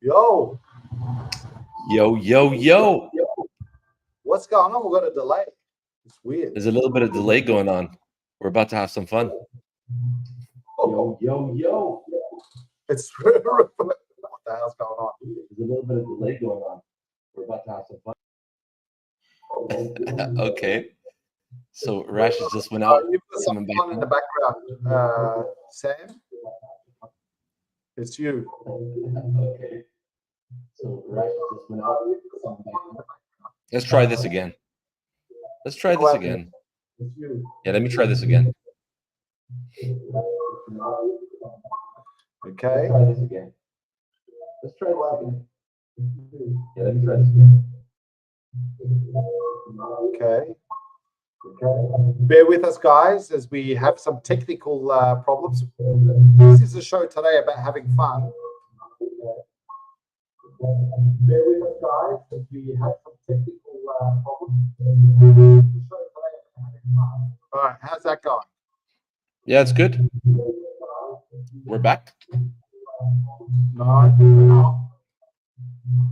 Yo, Yo, yo, yo. what's going on? We've got a delay. It's weird. There's a little bit of delay going on. We're about to have some fun. Yo. It's what the hell's going on? There's a little bit of delay going on. We're about to have some fun. Okay. So Rash has just went out. You've got Coming something back on in the background, Sam. It's you. Okay. So Rash has just went out. Coming back. Let's try this again. Let's try this again. Yeah, let me try this again. Okay. Try this again. Let's try this again. Yeah, let me try this again. Okay. Bear with us, guys, as we have some technical problems. This is a show today about having fun. Bear with us, guys, as we have some technical problems. All right, how's that going? Yeah, it's good. We're back. No.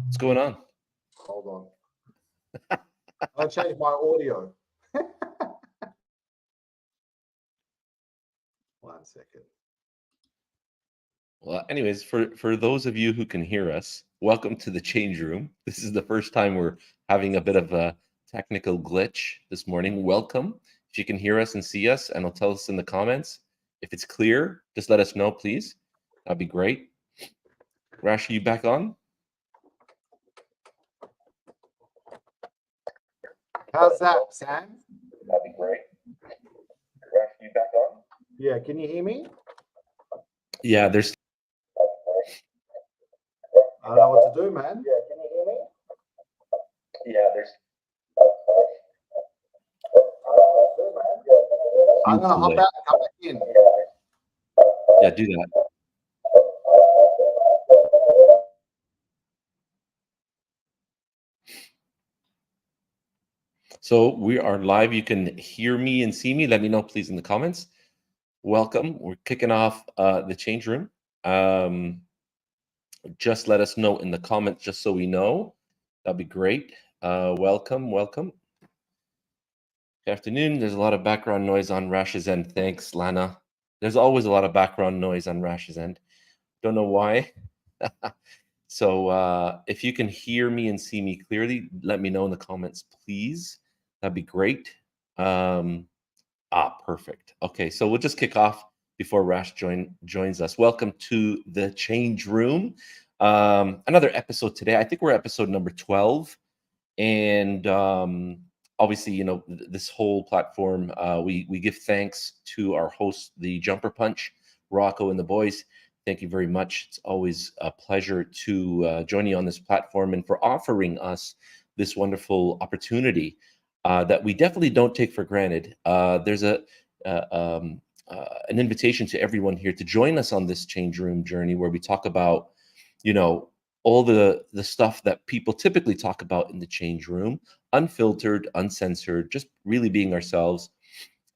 What's going on? Hold on. I'll change my audio. 1 second. Well, anyways, for those of you who can hear us, welcome to the change room. This is the first time we're having a bit of a technical glitch this morning. Welcome. If you can hear us and see us, and tell us in the comments. If it's clear, just let us know, please. That'd be great. Rash, are you back on? How's that, Sam? That'd be great. Rash, are you back on? Yeah, can you hear me? Yeah, there's. I don't know what to do, man. Yeah, can you hear me? Yeah, there's. I'm gonna hop out and come back in. Yeah, do that. So we are live. You can hear me and see me. Let me know, please, in the comments. Welcome. We're kicking off the change room. Just let us know in the comments, just so we know. That'd be great. Welcome. Good afternoon. There's a lot of background noise on Rash's end. Thanks, Lana. There's always a lot of background noise on Rash's end. Don't know why. So if you can hear me and see me clearly, let me know in the comments, please. That'd be great. Perfect. Okay, so we'll just kick off before Rash joins us. Welcome to the Change Room. Another episode today. I think we're episode number 12. And obviously, you know, this whole platform, we give thanks to our host, the Jumper Punch, Rocco and the boys. Thank you very much. It's always a pleasure to join you on this platform and for offering us this wonderful opportunity that we definitely don't take for granted. There's an invitation to everyone here to join us on this change room journey where we talk about, you know, all the stuff that people typically talk about in the change room, unfiltered, uncensored, just really being ourselves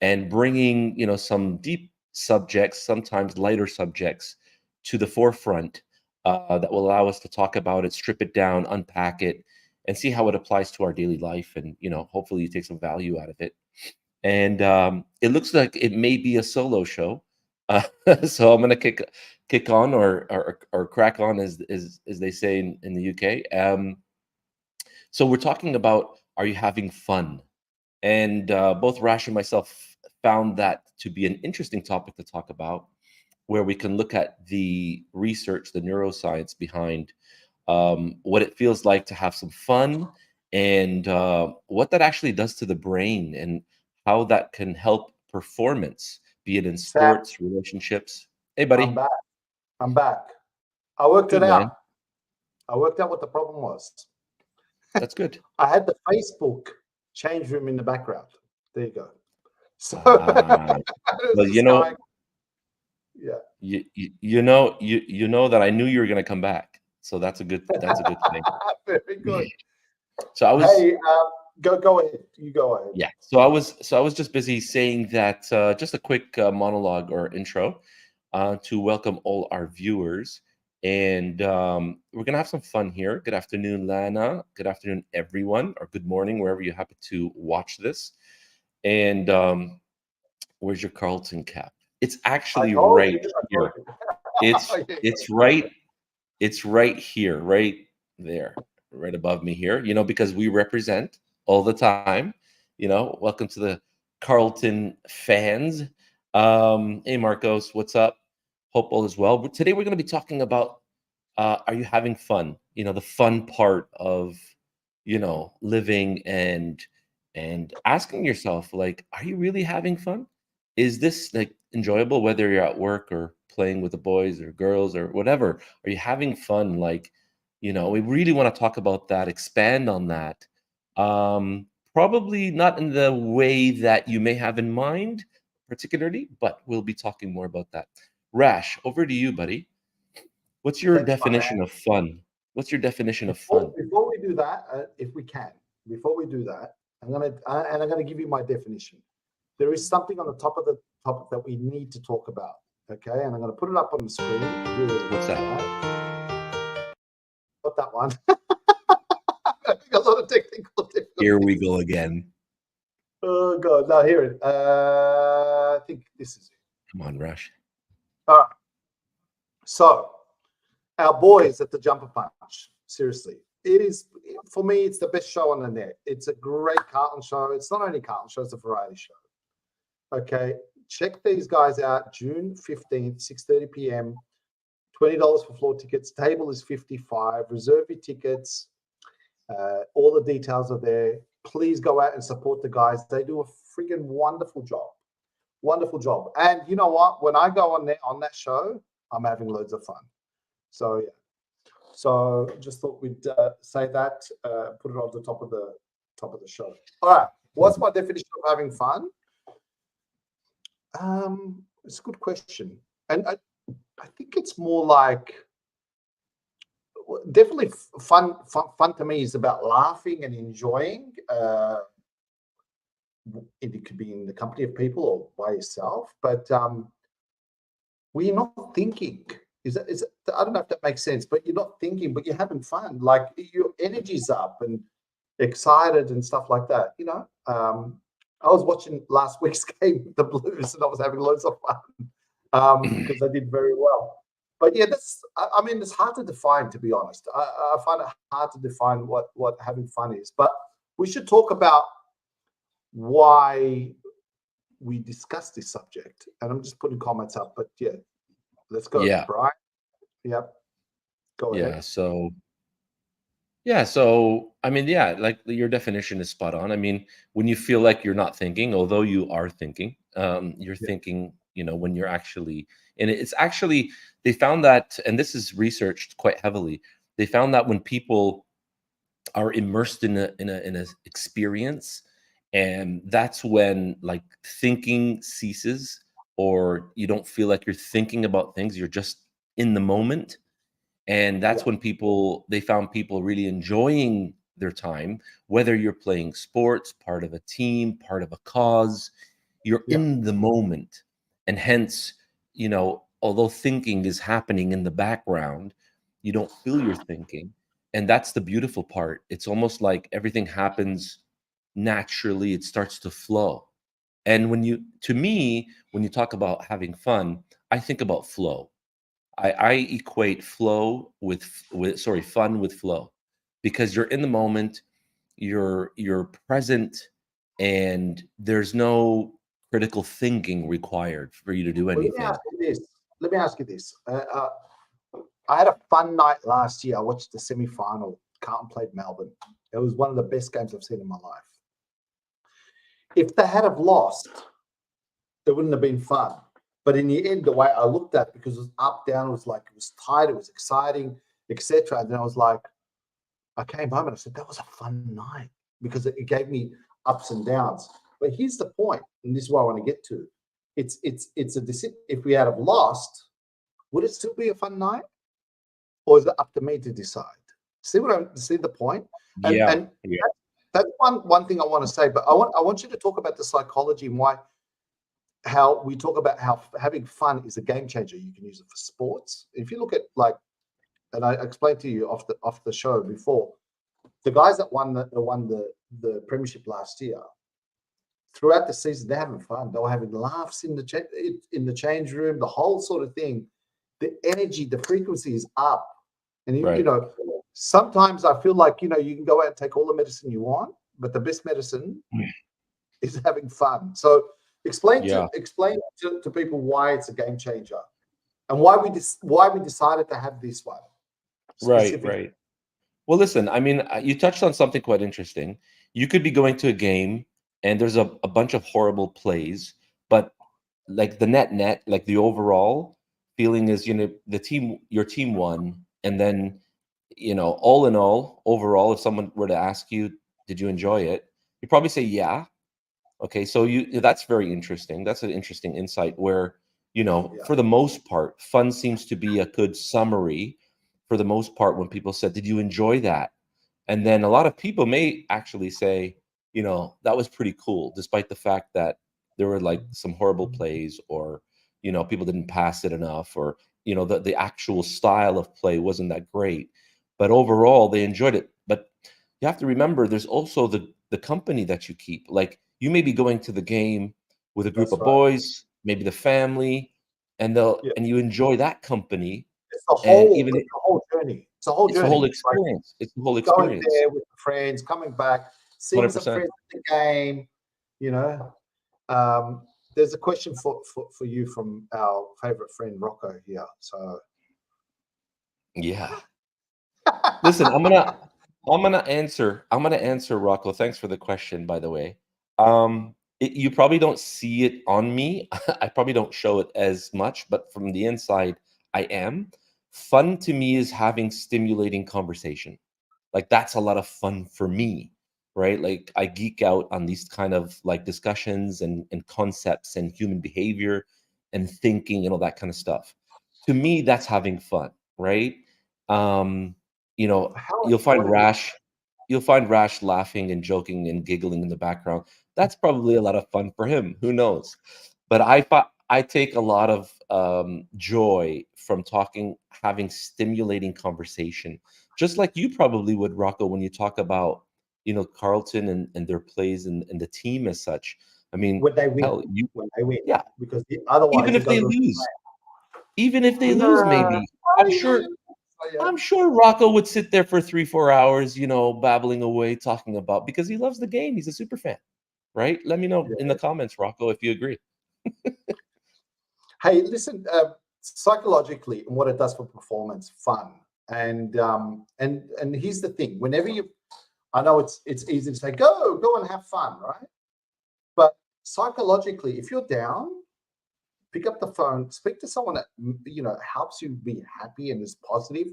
and bringing, you know, some deep subjects, sometimes lighter subjects, to the forefront that will allow us to talk about it, strip it down, unpack it, and see how it applies to our daily life. And, you know, hopefully you take some value out of it. And it looks like it may be a solo show. So I'm going to kick on or crack on, as they say in the UK. So we're talking about, are you having fun? And both Rash and myself found that to be an interesting topic to talk about, where we can look at the research, the neuroscience behind what it feels like to have some fun, and what that actually does to the brain, and how that can help performance, be it in Sam, sports, relationships. Hey, buddy. I'm back. I worked Good, it out. man. I worked out what the problem was. That's good. I had the Facebook change room in the background. There you go. So Well, you know, yeah. you know that I knew you were going to come back, so that's a good thing. Very good. So I was. Hey, go ahead. You go ahead. Yeah. So I was just busy saying that, just a quick monologue or intro to welcome all our viewers. And we're gonna have some fun here. Good afternoon, Lana. Good afternoon, everyone, or good morning, wherever you happen to watch this. And where's your Carlton cap? It's I actually told right you. I told here. you. It's Yeah. it's right it's right here, right there, right above me here. Because we represent all the time. Welcome to the Carlton fans. Hey Marcos, what's up? Hope all is well. But today we're going to be talking about are you having fun? The fun part of living and asking yourself, like, are you really having fun? Is this like enjoyable, whether you're at work or playing with the boys or girls or whatever? Are you having fun? Like, we really want to talk about that, expand on that. Probably not in the way that you may have in mind, particularly, but we'll be talking more about that. Rash, over to you, buddy. What's your Thanks, my definition man. of fun? What's your definition of fun? Before we do that, if we can, before we do that, I'm gonna give you my definition. There is something on the top of the topic that we need to talk about. Okay, and I'm gonna put it up on the screen. Here it is, What's that? right? Got that one. A lot of technical difficulties. Here we go again. Oh god, no, here it. I think this is it. Come on, Rash. All right. So, our boys at the Jumper Punch. Seriously, it is, for me, it's the best show on the net. It's a great Carlton show. It's not only a Carlton show; it's a variety show. Okay, check these guys out. June 15th, 6:30 p.m. $20 for floor tickets. Table is $55. Reserve your tickets. All the details are there. Please go out and support the guys. They do a freaking wonderful job. Wonderful job. And you know what? When I go on there on that show, I'm having loads of fun. So yeah. So just thought we'd say that, put it on the top of the show. All right. What's my definition of having fun? It's a good question, and I think it's more like, definitely fun to me is about laughing and enjoying. It could be in the company of people or by yourself, but when you're not thinking, is it, I don't know if that makes sense, but you're not thinking, but you're having fun. Like your energy's up and excited and stuff like that. I was watching last week's game, the Blues, and I was having loads of fun because they did very well. But yeah, I mean, it's hard to define, to be honest. I find it hard to define what having fun is. But we should talk about why we discuss this subject. And I'm just putting comments up, but yeah, let's go. Yeah. Brian? Yep. Go ahead. So I mean, yeah, like your definition is spot on. I mean, when you feel like you're not thinking, although you are thinking, you're thinking, when you're actually, and it's actually, they found that, and this is researched quite heavily. They found that when people are immersed in a experience, and that's when like thinking ceases, or you don't feel like you're thinking about things, you're just in the moment. And that's when they found people really enjoying their time, whether you're playing sports, part of a team, part of a cause, you're in the moment. And hence, although thinking is happening in the background, you don't feel you're thinking. And that's the beautiful part. It's almost like everything happens naturally, it starts to flow. And to me, when you talk about having fun, I think about flow. I equate flow with fun with flow, because you're in the moment, you're present, and there's no critical thinking required for you to do Well, anything. Let me ask you this. I had a fun night last year. I watched the semi-final. Carlton played Melbourne. It was one of the best games I've seen in my life. If they had have lost, it wouldn't have been fun. But in the end, the way I looked at it, because it was up, down, it was tight, it was exciting, etc. And then I was like, I came home and I said, that was a fun night, because it gave me ups and downs. But here's the point, and this is what I want to get to. It's a decision. If we had have lost, would it still be a fun night? Or is it up to me to decide? See the point? And that's one thing I want to say, but I want you to talk about the psychology and how we talk about how having fun is a game changer. You can use it for sports. If you look at like and I explained to you off the show before, the guys that won the premiership last year, throughout the season, they're having fun. They were having laughs in the change room, the whole sort of thing. The energy, the frequency is up. And you know, sometimes I feel like, you know, you can go out and take all the medicine you want, but the best medicine is having fun. So explain to people why it's a game changer and why we decided to have this one. Right. Well, listen, I mean, you touched on something quite interesting. You could be going to a game and there's a bunch of horrible plays, but like the net, like the overall feeling is, you know, your team won. And then, you know, all in all, overall, if someone were to ask you, did you enjoy it? You probably say, yeah. Okay. So that's very interesting. That's an interesting insight where, you know, for the most part, fun seems to be a good summary for the most part when people said, did you enjoy that? And then a lot of people may actually say, you know, that was pretty cool, despite the fact that there were like some horrible plays or, you know, people didn't pass it enough or, you know, the actual style of play wasn't that great. But overall, they enjoyed it. But you have to remember, there's also the company that you keep. Like you may be going to the game with a group of boys, maybe the family, and and you enjoy that company. It's the whole journey. It's the whole It's journey. the whole experience. It's the whole Going experience. there with friends, coming back, seeing some 100%. friends at the game. You know, there's a question for you from our favorite friend Rocco here. So, yeah. Listen, I'm gonna answer Rocco. Thanks for the question, by the way. You probably don't see it on me. I probably don't show it as much, but from the inside, I am. Fun to me is having stimulating conversation. Like that's a lot of fun for me, right? Like I geek out on these kind of like discussions and concepts and human behavior and thinking and all that kind of stuff. To me, that's having fun, right? Um, you know, you'll find Rash laughing and joking and giggling in the background. That's probably a lot of fun for him. Who knows? But I take a lot of joy from having stimulating conversation, just like you probably would, Rocco, when you talk about, you know, Carlton and their plays and the team as such. I mean, when they win, hell, yeah, because otherwise, even if they lose, maybe I'm sure Rocco would sit there for 3-4 hours, you know, babbling away, talking about because he loves the game. He's a super fan, right? Let me know in the comments, Rocco, if you agree. Hey, listen, psychologically, and what it does for performance, fun, and here's the thing: whenever I know it's easy to say go and have fun, right? But psychologically, if you're down, pick up the phone, speak to someone that you know helps you be happy and is positive,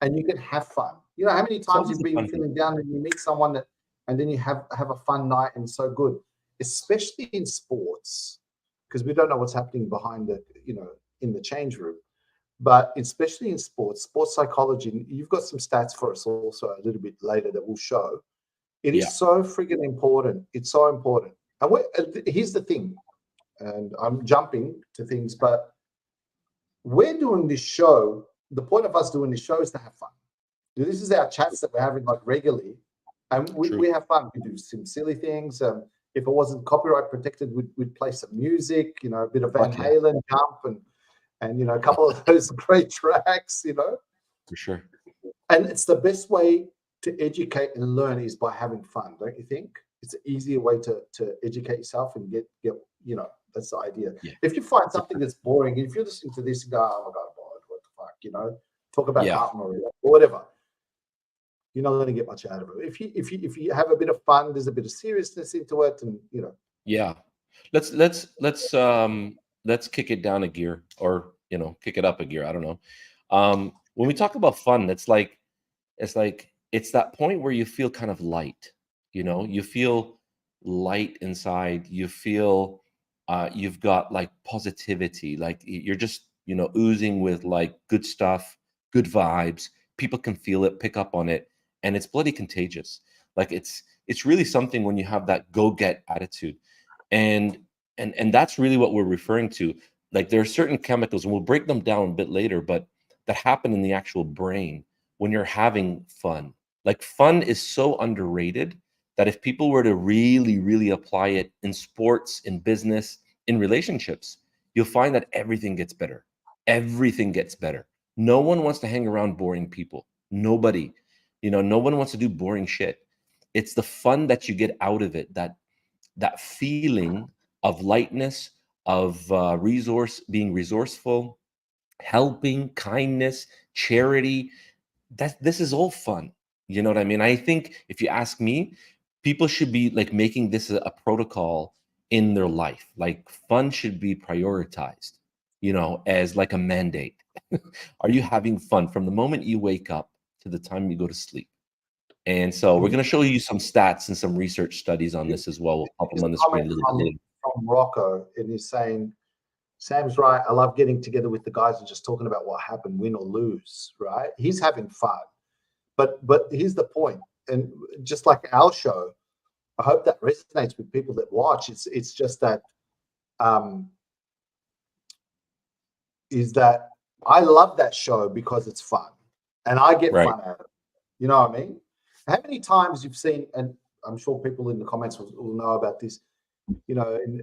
and you can have fun. You know how many times you've been feeling down and you meet someone and then you have a fun night and so good, especially in sports, because we don't know what's happening behind in the change room. But especially in sports psychology, you've got some stats for us also a little bit later that we'll show. It is so friggin' important. It's so important. And here's the thing, and I'm jumping to things, but we're doing this show. The point of us doing this show is to have fun. This is our chats that we're having like regularly, and we have fun. We do some silly things. If it wasn't copyright protected, we'd play some music, you know, a bit of Van Halen, Jump, and you know, a couple of those great tracks, you know. For sure. And it's the best way to educate and learn is by having fun, don't you think? It's an easier way to educate yourself and get you know, that's the idea. Yeah. If you find something that's boring, if you're listening to this and go, oh my God, what the fuck, you know, talk about Carlton or whatever, you're not going to get much out of it. If you have a bit of fun, there's a bit of seriousness into it, and you know. Yeah, let's kick it down a gear, or you know, kick it up a gear. I don't know. When we talk about fun, it's that point where you feel kind of light. You know, you feel light inside. You feel you've got like positivity, like you're just, you know, oozing with like good stuff, good vibes. People can feel it, pick up on it, and it's bloody contagious. Like it's really something when you have that go get attitude, and that's really what we're referring to. Like there are certain chemicals, and we'll break them down a bit later, but that happen in the actual brain when you're having fun. Like, fun is so underrated that if people were to really, really apply it in sports, in business, in relationships, you'll find that everything gets better. Everything gets better. No one wants to hang around boring people. Nobody. No one wants to do boring shit. It's the fun that you get out of it, that feeling of lightness, of being resourceful, helping, kindness, charity. This is all fun. You know what I mean? I think if you ask me, people should be like making this a protocol in their life. Like, fun should be prioritized, as like a mandate. Are you having fun from the moment you wake up to the time you go to sleep? And so we're going to show you some stats and some research studies on this as well. We'll pop them on the screen a little bit later. From Rocco, and he's saying, Sam's right. I love getting together with the guys and just talking about what happened, win or lose, right? He's having fun. But here's the point. And just like our show, I hope that resonates with people that watch. It's just that is that I love that show because it's fun. And I get Right. fun out of it. You know what I mean? How many times you've seen, and I'm sure people in the comments will know about this,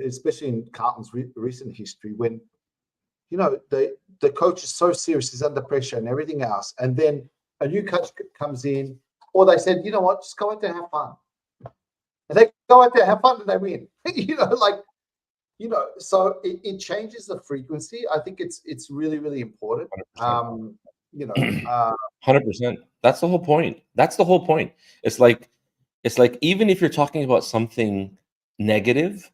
especially in Carlton's recent history, when, the coach is so serious, he's under pressure and everything else, and then a new coach comes in, or they said, you know what, just go out there and have fun. And they go out there, have fun, and they win. So it changes the frequency. I think it's really, really important. 100%. That's the whole point. It's like even if you're talking about something negative,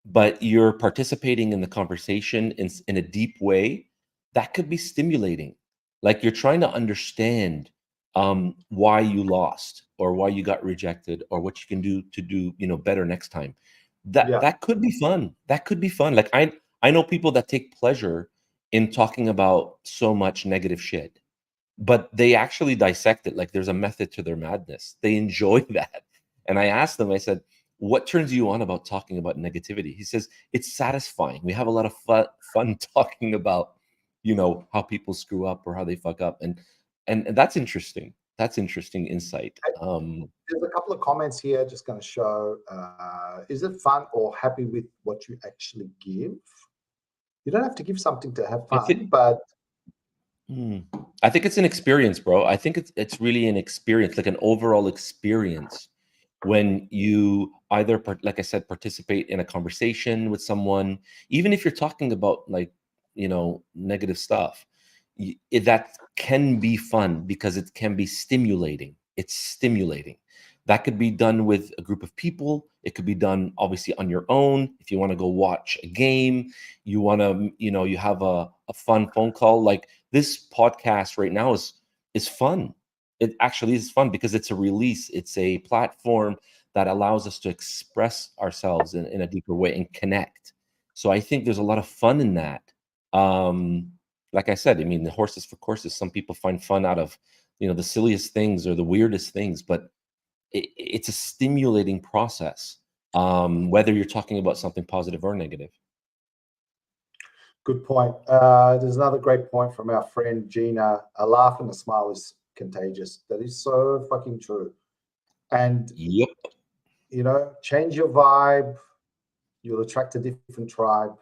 but you're participating in the conversation in a deep way, that could be stimulating. Like, you're trying to understand why you lost, or why you got rejected, or what you can do to do better next time. That could be fun. That could be fun. Like, I know people that take pleasure in talking about so much negative shit, but they actually dissect it. Like, there's a method to their madness. They enjoy that. And I asked them, I said, what turns you on about talking about negativity? He says, it's satisfying. We have a lot of fun talking about, how people screw up or how they fuck up. And that's interesting. That's interesting insight. There's a couple of comments here just going to show, is it fun or happy with what you actually give? You don't have to give something to have fun, but I think it's an experience, bro. I think it's really an experience, like an overall experience, when you either, like I said, participate in a conversation with someone, even if you're talking about, like, negative stuff, that can be fun because it can be stimulating. It's stimulating. That could be done with a group of people. It could be done obviously on your own. If you want to go watch a game, you want to, you have a fun phone call. Like, this podcast right now is fun. It actually is fun because it's a release. It's a platform that allows us to express ourselves in a deeper way and connect. So I think there's a lot of fun in that. Like I said, I mean, the horses for courses. Some people find fun out of, the silliest things or the weirdest things, but it's a stimulating process, whether you're talking about something positive or negative. Good point. There's another great point from our friend Gina. A laugh and a smile is contagious. That is so fucking true. And Yep. change your vibe, you'll attract a different tribe.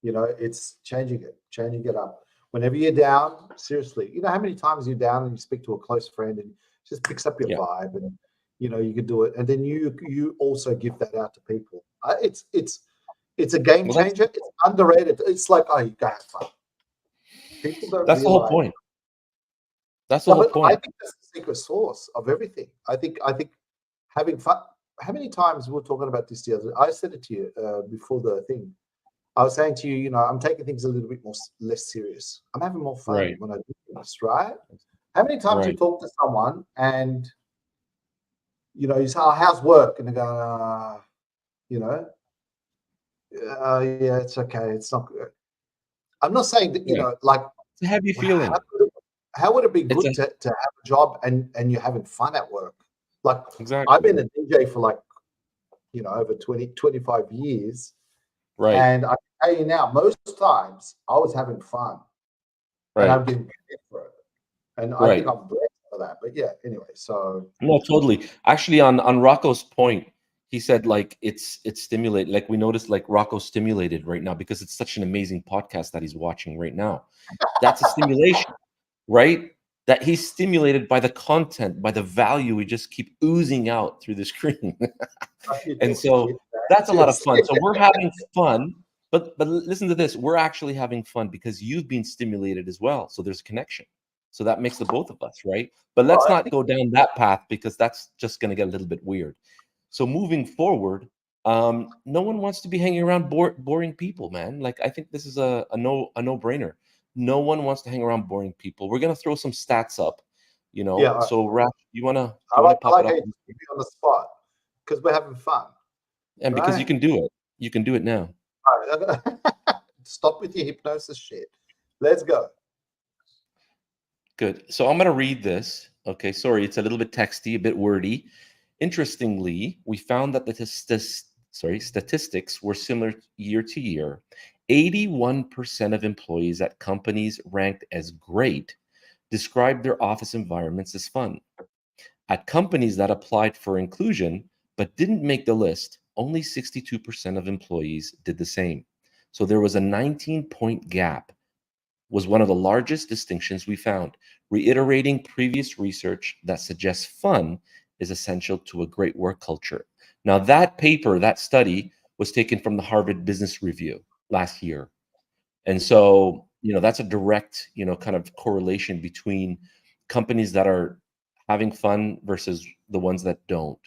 It's changing it up. Whenever you're down, seriously, how many times you're down and you speak to a close friend and just picks up your vibe, and you can do it, and then you also give that out to people. It's a game changer. It's underrated. It's like, oh, you guys have fun. People don't. That's the whole point. That's the whole point. I think that's the secret sauce of everything. I think having fun. How many times we were talking about this the other? I said it to you before the thing. I was saying to you, I'm taking things a little bit less serious. I'm having more fun when I do this, right? How many times you talk to someone and you say, oh, how's work? And they go, yeah, it's okay. It's not good. I'm not saying that, like, it's a heavy feeling. How would it be good to have a job and you're having fun at work? Like, exactly. I've been a DJ for like, over 25 years. Right. And I can tell you now, most times I was having fun. and Right. I'm getting paid for it. And I think Right. I'm blessed for that. But yeah, anyway, so No, totally. Actually, on Rocco's point, he said like it's stimulated. Like we noticed, like Rocco's stimulated right now because it's such an amazing podcast that he's watching right now. That's a stimulation, right? That he's stimulated by the content, by the value we just keep oozing out through the screen. you And talk so shit, man. that's a lot of fun. Seriously. So we're having fun, but listen to this. We're actually having fun because you've been stimulated as well. So there's a connection. So that makes the both of us, right? But let's Well, I not think go down that path because that's just going to get a little bit weird. So moving forward, no one wants to be hanging around boring people, man. Like I think this is a no brainer. No one wants to hang around boring people. We're gonna throw some stats up, you yeah, know. all right. So Raf, do I you wanna I pop like it how up? you put me on the spot because we're having fun, And because you right? can do it, you can do it now. All right. Stop with your hypnosis shit. Let's go. Good. So I'm going to read this. Okay. Sorry, it's a little bit texty, a bit wordy. Interestingly, we found that statistics were similar year to year. 81% of employees at companies ranked as great described their office environments as fun. At companies that applied for inclusion but didn't make the list, only 62% of employees did the same. So there was a 19-point gap, was one of the largest distinctions we found, reiterating previous research that suggests fun is essential to a great work culture. Now, that paper, that study, was taken from the Harvard Business Review last year. And so, that's a direct, kind of correlation between companies that are having fun versus the ones that don't.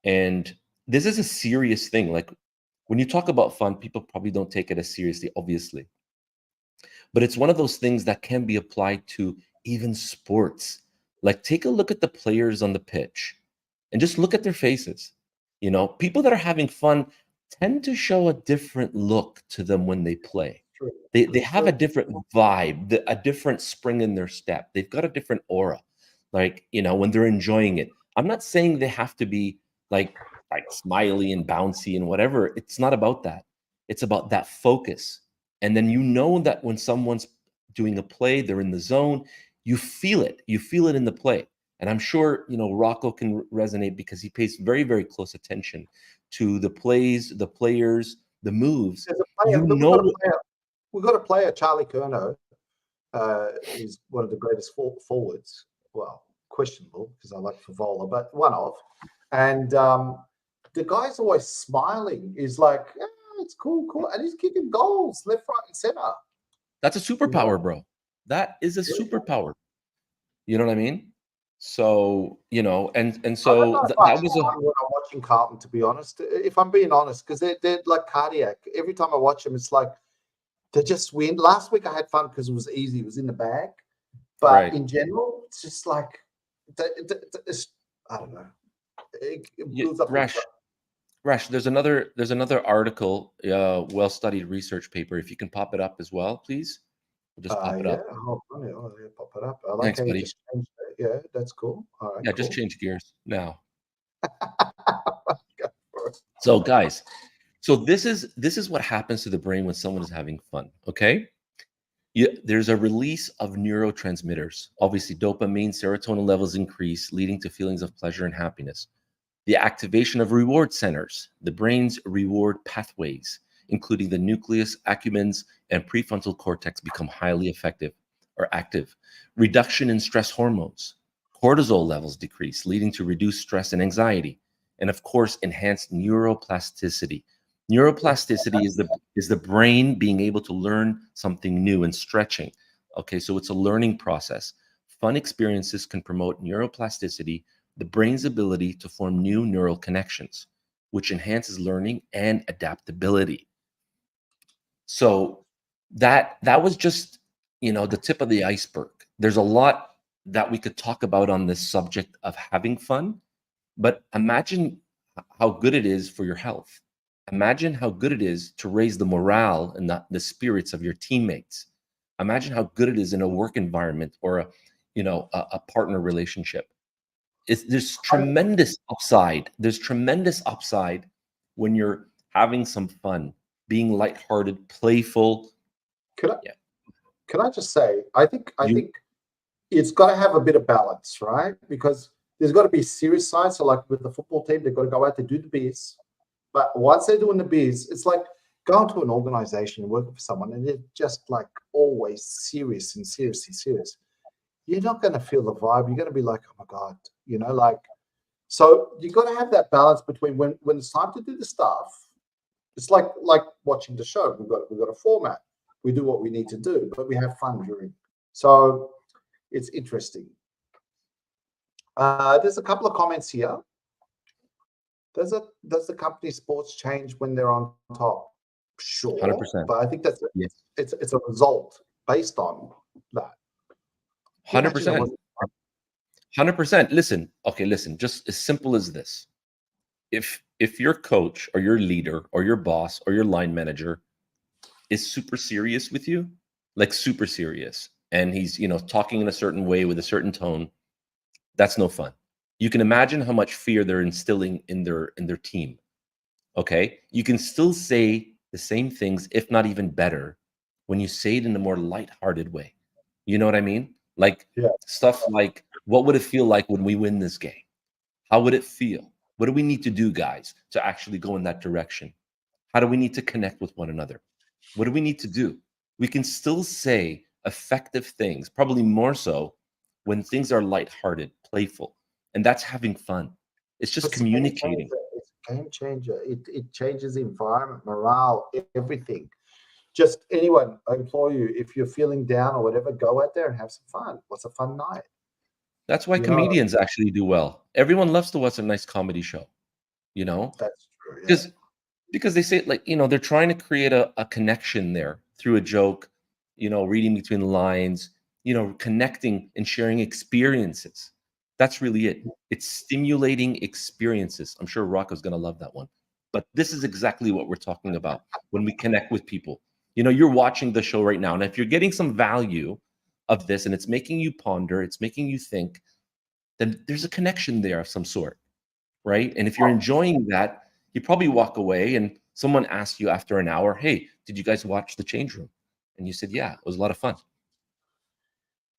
And this is a serious thing. Like when you talk about fun, people probably don't take it as seriously, obviously. But it's one of those things that can be applied to even sports. Like take a look at the players on the pitch and just look at their faces. People that are having fun tend to show a different look to them when they play. True. They have a True. different vibe, a different spring in their step. They've got a different aura. Like, when they're enjoying it. I'm not saying they have to be like smiley and bouncy and whatever. It's not about that. It's about that focus. And then that when someone's doing a play, they're in the zone. You feel it. You feel it in the play. And I'm sure, Rocco can resonate because he pays very, very close attention to the plays, the players, the moves. There's a player. We've got a player, Charlie Curnow, is one of the greatest forwards. Well, questionable because I like Favola, but one of. And the guy's always smiling. He's like, yeah, it's cool, and he's kicking goals left, right, and center. That's a superpower, bro. That is a superpower. You know what I mean? So, and so that was when I'm watching Carlton, to be honest, if I'm being honest, because they're like cardiac. Every time I watch them, it's like they just win. Last week I had fun because it was easy. It was in the bag. But right. in general, it's just like, I don't know. It builds up. Rash, there's another article, well-studied research paper. If you can pop it up as well, please. We'll just pop it up. Yeah, pop it up. I like Thanks, how you buddy. just changed it. Yeah, that's cool. All right, Yeah, cool. just change gears now. So, guys, this is what happens to the brain when someone is having fun. Okay, there's a release of neurotransmitters. Obviously, dopamine, serotonin levels increase, leading to feelings of pleasure and happiness. The activation of reward centers, the brain's reward pathways, including the nucleus accumbens and prefrontal cortex, become highly effective or active. Reduction in stress hormones, cortisol levels decrease, leading to reduced stress and anxiety. And of course, enhanced neuroplasticity. Neuroplasticity is the brain being able to learn something new and stretching. Okay, so it's a learning process. Fun experiences can promote neuroplasticity, the brain's ability to form new neural connections, which enhances learning and adaptability. So that was just, the tip of the iceberg. There's a lot that we could talk about on this subject of having fun, but imagine how good it is for your health. Imagine how good it is to raise the morale and the spirits of your teammates. Imagine how good it is in a work environment or a partner relationship. There's tremendous upside. There's tremendous upside when you're having some fun, being lighthearted, playful. Could Can I just say, I think You it's got to have a bit of balance, right? Because there's got to be a serious side. So like with the football team, they've got to go out to do the biz. But once they're doing the biz, it's like going to an organization and working for someone, and they're just like always serious and seriously serious. You're not going to feel the vibe. You're going to be like, oh my God, like, so you got to have that balance between when it's time to do the stuff. It's like watching the show. We've got a format. We do what we need to do, but we have fun during. So it's interesting. There's a couple of comments here. Does the company sports change when they're on top? Sure, 100%. but I think that's Yes. it's a result based on that. 100%. 100%. Listen, just as simple as this. If your coach or your leader or your boss or your line manager is super serious with you, like super serious, and he's, talking in a certain way with a certain tone, that's no fun. You can imagine how much fear they're instilling in their team. Okay? You can still say the same things, if not even better, when you say it in a more lighthearted way. You know what I mean? Like stuff like, what would it feel like when we win this game? How would it feel? What do we need to do, guys, to actually go in that direction? How do we need to connect with one another? What do we need to do? We can still say effective things, probably more so when things are lighthearted, playful, and that's having fun. It's just communicating. It's a game changer. It changes the environment, morale, everything. Just anyone, I implore you, if you're feeling down or whatever, go out there and have some fun. What's a fun night? That's why comedians actually do well. Everyone loves to watch a nice comedy show, That's true. Yeah. Because they say, like, they're trying to create a connection there through a joke, reading between the lines, connecting and sharing experiences. That's really it. It's stimulating experiences. I'm sure Rocco's going to love that one. But this is exactly what we're talking about when we connect with people. You're watching the show right now, and if you're getting some value of this and it's making you ponder, it's making you think, then there's a connection there of some sort, right? And if you're enjoying that, you probably walk away and someone asks you after an hour, hey, did you guys watch The Change Room? And you said, yeah, it was a lot of fun.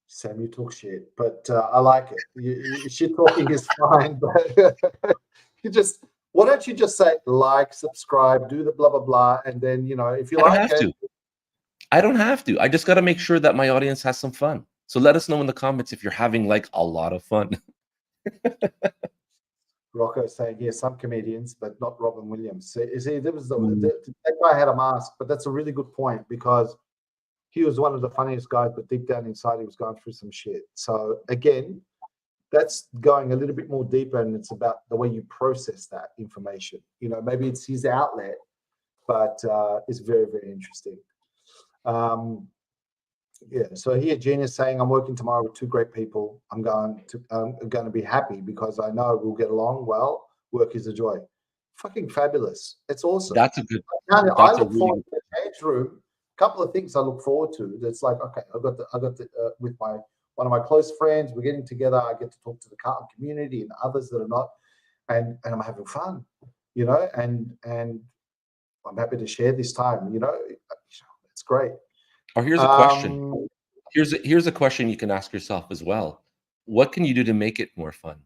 Sam, you talk shit, but I like it. Shit talking is fine, but why don't you just say like, subscribe, do the blah, blah, blah, and then, if you like it. I don't have to. I just got to make sure that my audience has some fun. So let us know in the comments if you're having like a lot of fun. Rocco saying, yeah, some comedians, but not Robin Williams. See, there was that guy had a mask, but that's a really good point because he was one of the funniest guys, but deep down inside, he was going through some shit. So again, that's going a little bit more deeper, and it's about the way you process that information. Maybe it's his outlet, but it's very, very interesting. So here Gene is saying, I'm working tomorrow with two great people. I'm going to be happy because I know we'll get along well. Work is a joy. Fucking fabulous. It's awesome. That's a good. I look forward to the change room. A couple of things I look forward to. That's like, okay, I got with one of my close friends. We're getting together. I get to talk to the Carlton community and others that are not, and I'm having fun, and I'm happy to share this time. It's great. Or here's a question. Here's a question you can ask yourself as well. What can you do to make it more fun?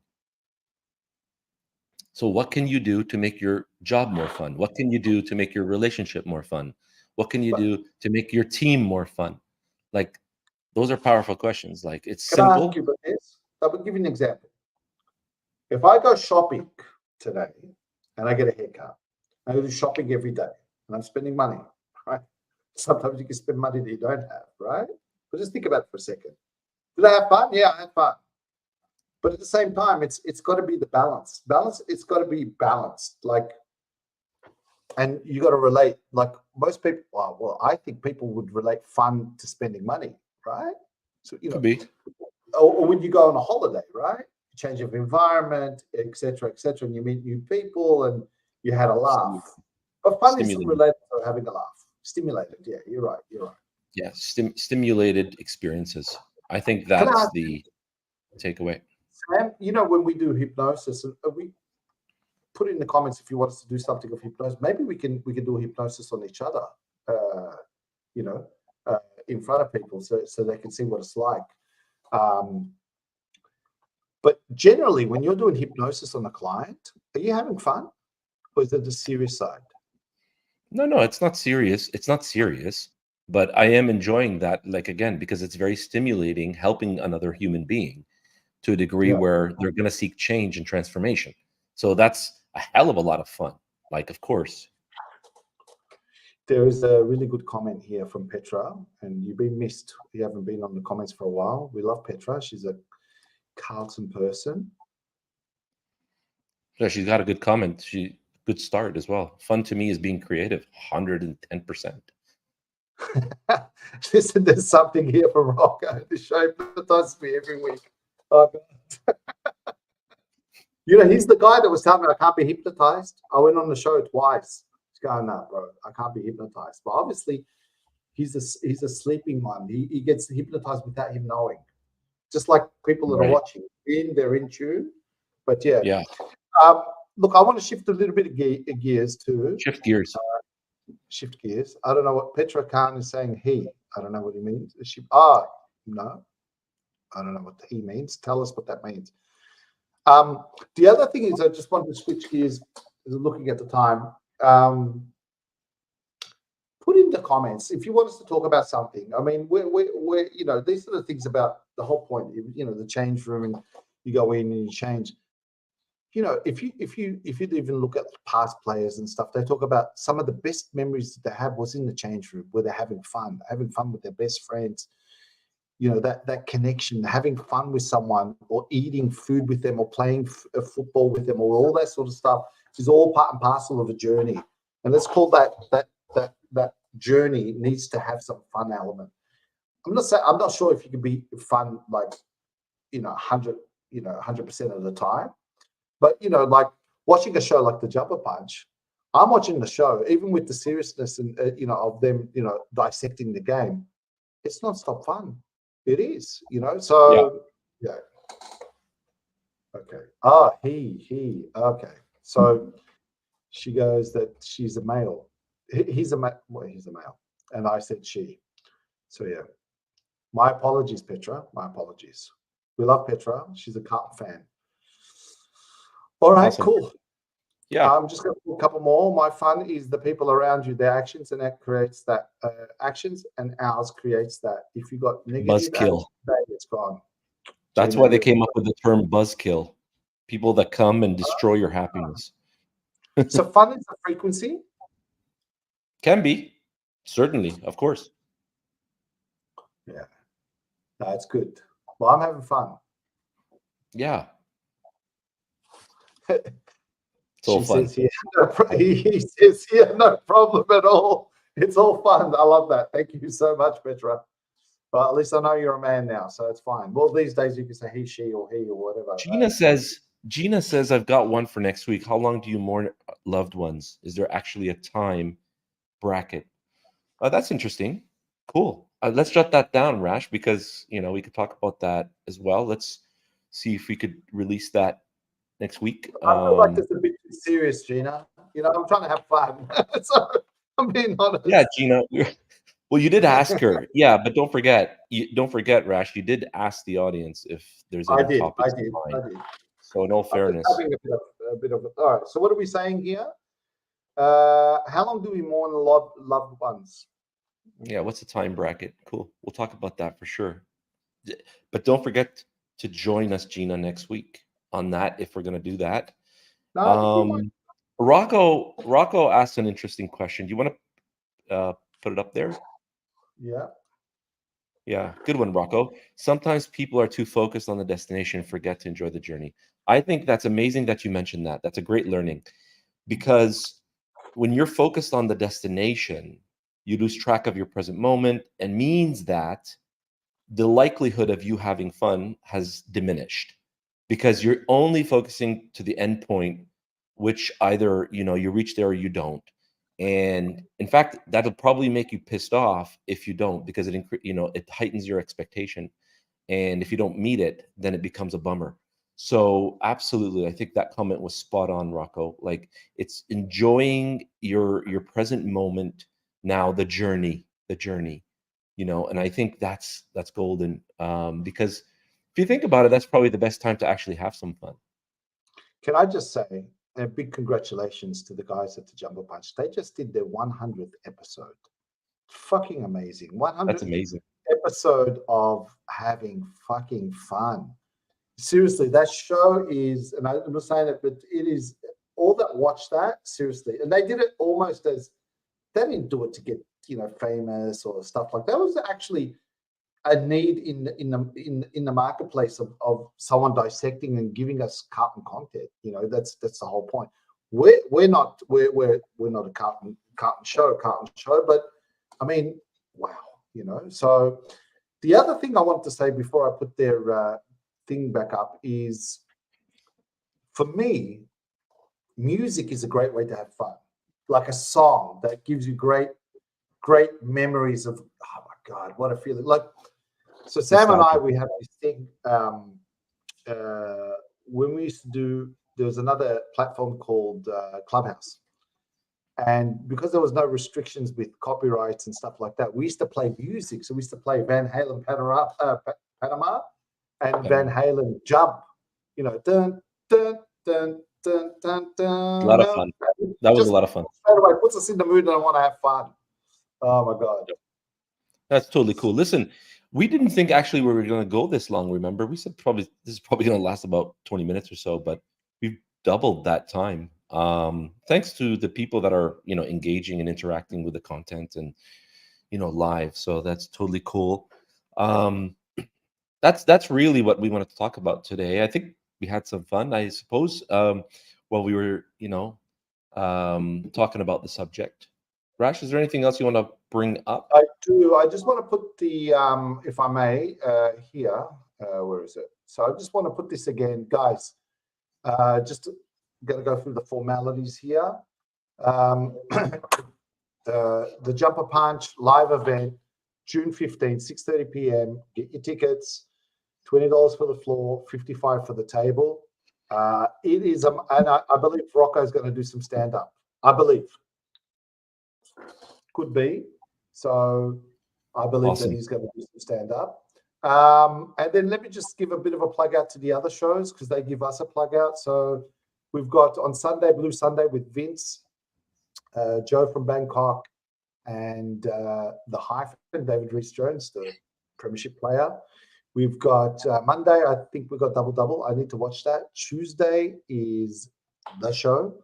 So what can you do to make your job more fun? What can you do to make your relationship more fun? What can you do to make your team more fun? Like, those are powerful questions. Like, it's simple. Can I ask you about this? I will give you an example. If I go shopping today and I get a haircut, I go shopping every day and I'm spending money, right? Sometimes you can spend money that you don't have, right? But just think about it for a second. Did I have fun? Yeah, I had fun. But at the same time, it's got to be the balance. It's got to be balanced. Like, and you got to relate. Like most people, well, I think people would relate fun to spending money, right? So Could be. Or when you go on a holiday, right? Change of environment, etc., and you meet new people and you had a laugh. But fun is related to having a laugh. Stimulated. Yeah, you're right. Yeah, stimulated experiences. I think that's the takeaway. Sam, when we do hypnosis, we put it in the comments if you want us to do something of hypnosis. Maybe we can do a hypnosis on each other. in front of people so they can see what it's like. But generally, when you're doing hypnosis on a client, are you having fun, or is it the serious side? No, it's not serious. It's not serious, but I am enjoying that, like, again, because it's very stimulating, helping another human being to a degree Yeah. where they're going to seek change and transformation. So that's a hell of a lot of fun. Like, of course. There is a really good comment here from Petra, and you've been missed. You haven't been on the comments for a while. We love Petra. She's a Carlton person. Yeah, she's got a good comment. Good start as well. Fun to me is being creative. 110%. Listen, there's something here from Rocco. The show hypnotizes me every week. Oh, God. You know, he's the guy that was telling me I can't be hypnotized. I went on the show twice. He's going, no, bro, I can't be hypnotized. But obviously, he's a sleeping one. He gets hypnotized without him knowing. Just like people that are watching, they're in tune. But yeah. Look, I want to shift a little bit of gears too. Shift gears. Shift gears. I don't know what Petra Khan is saying. I don't know what he means. No. I don't know what he means. Tell us what that means. The other thing is, I just wanted to switch gears, looking at the time. Put in the comments if you want us to talk about something. I mean, we're you know, these are the things about the whole point. You know, the change room, and you go in and you change. You know, if you even look at past players and stuff, they talk about some of the best memories that they have was in the change room, where they're having fun with their best friends. You know, that connection, having fun with someone, or eating food with them, or playing football with them, or all that sort of stuff is all part and parcel of a journey. And let's call that journey needs to have some fun element. I'm not sure if you can be fun, like, 100% of the time. But, like watching a show like The Jumper Punch, I'm watching the show, even with the seriousness and, of them, dissecting the game. It's non-stop fun. It is, so, yeah. Okay. Okay. So she goes that she's a male. He's a male. And I said she. So, yeah. My apologies, Petra. My apologies. We love Petra. She's a Carlton fan. All right, awesome. Cool. Yeah. I'm just going to put a couple more. My fun is the people around you, their actions, and that creates that. Actions and ours creates that. If you got negative buzzkill, it's gone. That's why they came up with the term buzzkill. People that come and destroy your happiness. So fun is a frequency? Can be. Certainly, of course. Yeah. That's good. Well, I'm having fun. Yeah. It's all fun. He says here, no problem at all. It's all fun. I love that. Thank you so much, Petra. But at least I know you're a man now, so it's fine. Well, these days you can say he, she, or he, or whatever. Gina says, I've got one for next week. How long do you mourn loved ones? Is there actually a time bracket? That's interesting. Cool. Let's jot that down, Rash, because, we could talk about that as well. Let's see if we could release that next week. I feel like it's a bit too serious, Gina. I'm trying to have fun. So I'm being honest. Yeah, Gina. Well, you did ask her. Yeah, but don't forget, Rash, you did ask the audience if there's any topics in mind. I did. So in all fairness. Having a bit of all right. So what are we saying here? How long do we mourn loved ones? Yeah, what's the time bracket? Cool. We'll talk about that for sure. But don't forget to join us, Gina, next week on that, if we're going to do that. Rocco asked an interesting question. Do you want to put it up there? Yeah, good one, Rocco. Sometimes people are too focused on the destination and forget to enjoy the journey. I think that's amazing that you mentioned that. That's a great learning, because when you're focused on the destination, you lose track of your present moment, and means that the likelihood of you having fun has diminished, because you're only focusing to the end point, which either you reach there or you don't. And in fact, that'll probably make you pissed off if you don't, because it heightens your expectation, and if you don't meet it, then it becomes a bummer. So absolutely, I think that comment was spot on, Rocco. Like, it's enjoying your present moment now, the journey. And I think that's golden, because if you think about it, that's probably the best time to actually have some fun. Can I just say a big congratulations to the guys at the Jumper Punch? They just did their 100th episode. Fucking amazing. That's 100th amazing. episode of having fucking fun. Seriously, that show is, and I'm not saying it, but it is all that watch that, seriously. And they did it almost as, they didn't do it to get, famous or stuff like that. It was actually a need in the marketplace of someone dissecting and giving us cartoon content. That's the whole point. We're not a cartoon show, but I mean, wow, So the other thing I want to say before I put their thing back up is, for me, music is a great way to have fun. Like a song that gives you great memories of, oh my God, what a feeling. Like, so Sam and I, we have this thing when we used to do, there was another platform called Clubhouse. And because there was no restrictions with copyrights and stuff like that, we used to play music. So we used to play Van Halen Panama and Van Halen Jump, dun, dun, dun, dun, dun, dun. A lot of fun. That was a lot of fun. Straight away puts us in the mood and I want to have fun. Oh my God. That's totally cool. Listen, we didn't think actually we were going to go this long. Remember, we said this is probably going to last about 20 minutes or so, but we've doubled that time. Thanks to the people that are, engaging and interacting with the content and, live. So that's totally cool. That's really what we wanted to talk about today. I think we had some fun, I suppose, while we were, talking about the subject. Rash, is there anything else you want to bring up? I do. I just want to put the, if I may, here. Where is it? So I just want to put this again, guys. Just going to go through the formalities here. The Jumper Punch live event, June 15th, 6:30 p.m. Get your tickets. $20 for the floor, $55 for the table. It is, and I believe Rocco is going to do some stand-up. I believe. Could be. So I believe that he's going to do some stand-up. And then let me just give a bit of a plug out to the other shows because they give us a plug out. So we've got on Sunday, Blue Sunday with Vince, Joe from Bangkok, and the Hyphen, David Rees-Jones, the premiership player. We've got Monday, I think we've got double. I need to watch that. Tuesday is the show,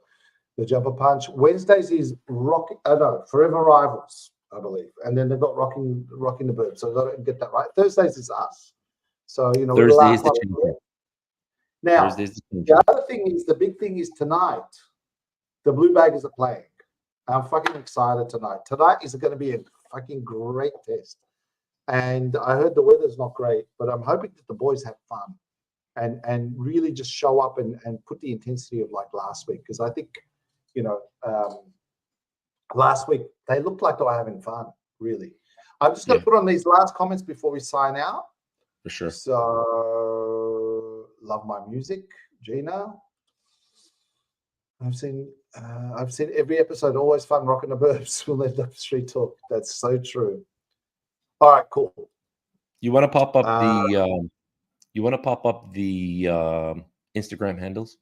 the Jumper Punch. Wednesdays is Forever Rivals, I believe. And then they've got Rocking the Bird. So I've got to get that right. Thursdays is us. So, Thursdays the champion. Now, the other thing is, the big thing is tonight, the Blue Baggers are playing. I'm fucking excited tonight. Tonight is going to be a fucking great test. And I heard the weather's not great, but I'm hoping that the boys have fun and really just show up and put the intensity of like last week. Because I think, last week they looked like they were having fun, really. I'm just going to put on these last comments before we sign out. For sure. So, love my music, Gina. I've seen every episode. Always fun rocking the burbs. We'll let the street talk. That's so true. All right, cool. You want to pop up the Instagram handles?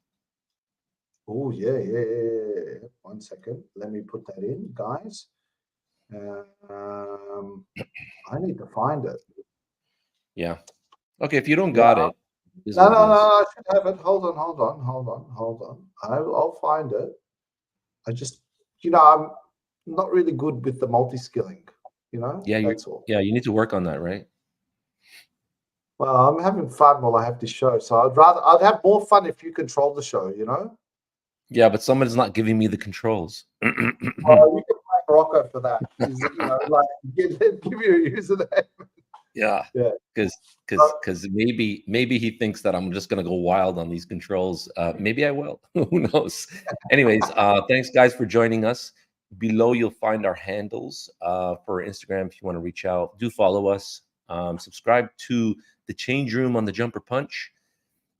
Oh yeah. 1 second. Let me put that in, guys. I need to find it. Yeah. Okay. If you don't got it. No. I should have it. Hold on. I'll find it. I just, I'm not really good with the multi-skilling. That's all. Yeah, you need to work on that, right? Well, I'm having fun while I have this show, so I'd have more fun if you control the show, Yeah, but someone's not giving me the controls. We can play Rocco for that. Give you a username. Yeah. Because maybe he thinks that I'm just gonna go wild on these controls. Maybe I will. Who knows? Anyways, thanks guys for joining us. Below you'll find our handles for Instagram if you want to reach out. Do follow us. Subscribe to the Change Room on the Jumper Punch,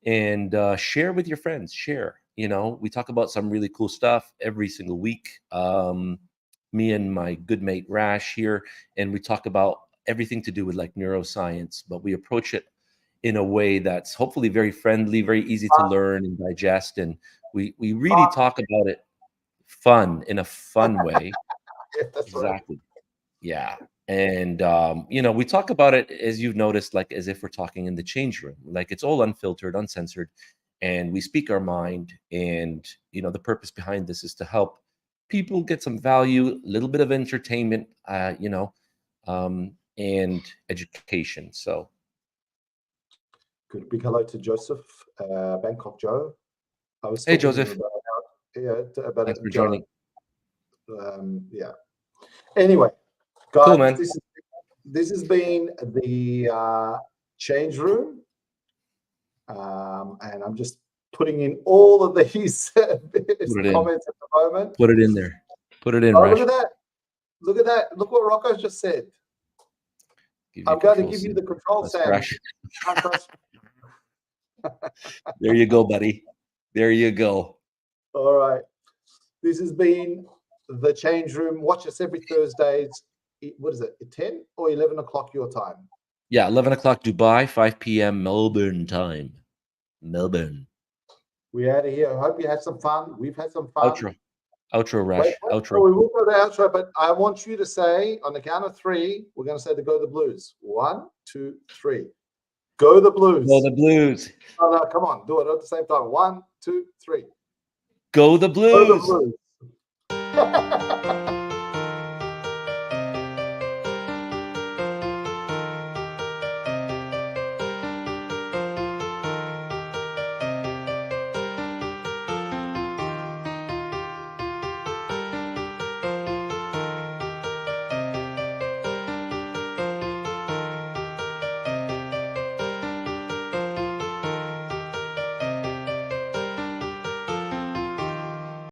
and share with your friends. Share. We talk about some really cool stuff every single week. Me and my good mate Rash here, and we talk about everything to do with like neuroscience, but we approach it in a way that's hopefully very friendly, very easy to learn and digest. And we really talk about it in a fun way. Yeah, that's right. Exactly. Yeah. And, we talk about it, as you've noticed, like as if we're talking in the change room, like it's all unfiltered, uncensored, and we speak our mind. And, the purpose behind this is to help people get some value, a little bit of entertainment, and education. So, Good. Big hello to Joseph, Bangkok Joe. I was hey, talking to him Joseph, about thanks for Joe. joining. Yeah. Anyway, Cool, guys, man. this has been the change room, and I'm just putting in all of these comments at the moment. Put it in there. Put it in, Oh, Rash. look at that! Look at that! Look what Rocco's just said. I'm going to give you the control, Sam. Rash. There you go, buddy. There you go. All right. This has been the change room. Watch us every Thursdays. What is it? 10 or 11 o'clock your time? Yeah, 11 o'clock Dubai, 5 p.m. Melbourne time. Melbourne. We're out of here. I hope you had some fun. We've had some fun. Outro, Rash. Wait, outro. Oh, we will go to outro, but I want you to say on the count of 3, we're going to say the Go the Blues. 1, 2, 3. Go the Blues. Go the Blues. Oh, no, come on. Do it at the same time. 1, 2, 3. Go the Blues. Go the Blues.